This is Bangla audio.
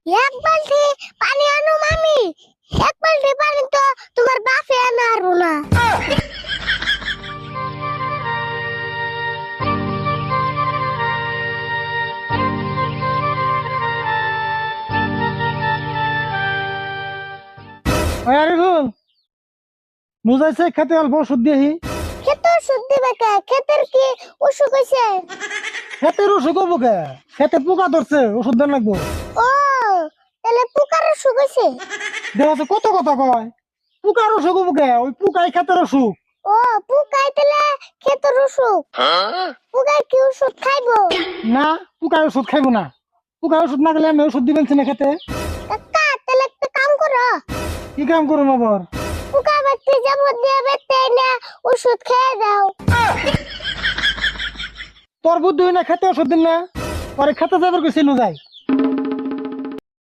এক বালতি পানি আনো মামি। এক বালতি পানি তো তোমার বাপে আনারো না। ওই আরিফুল, মুজাইছে খেতে অল্প ওষুধ দিয়েহি। খেতে ওষুধ দিবে কে? ক্ষেতের কি অসুখ হয়েছে? খেতের ওষুধ হবো কে? খেতে পোকা ধরছে, ওষুধ দেন লাগবো। ও, তাহলে পোকার অসুখ হয়েছে। দেখো কত কথা কয়, পোকার অসুখ হবো কে? ওই পোকাই খেতের অসুখ। ও, পোকাই তাহলে ক্ষেতের অসুখ। পোকাই কি ওষুধ খাইবো? না, পোকার ওষুধ খাইবো না। পোকার ওষুধ না গেলে আমি ওষুধ দিবেন না খেতে। কাকা তাহলে একটা কাম করো, কি কাম করুন আবার? পোকা বাচ্চা যেমন দিয়ে বেতে না ওষুধ খেয়ে দাও। তোর বুদ্ধি হয় না, খেতে ওষুধ দিন না, পরে খেতে যাবার গেছি যাই।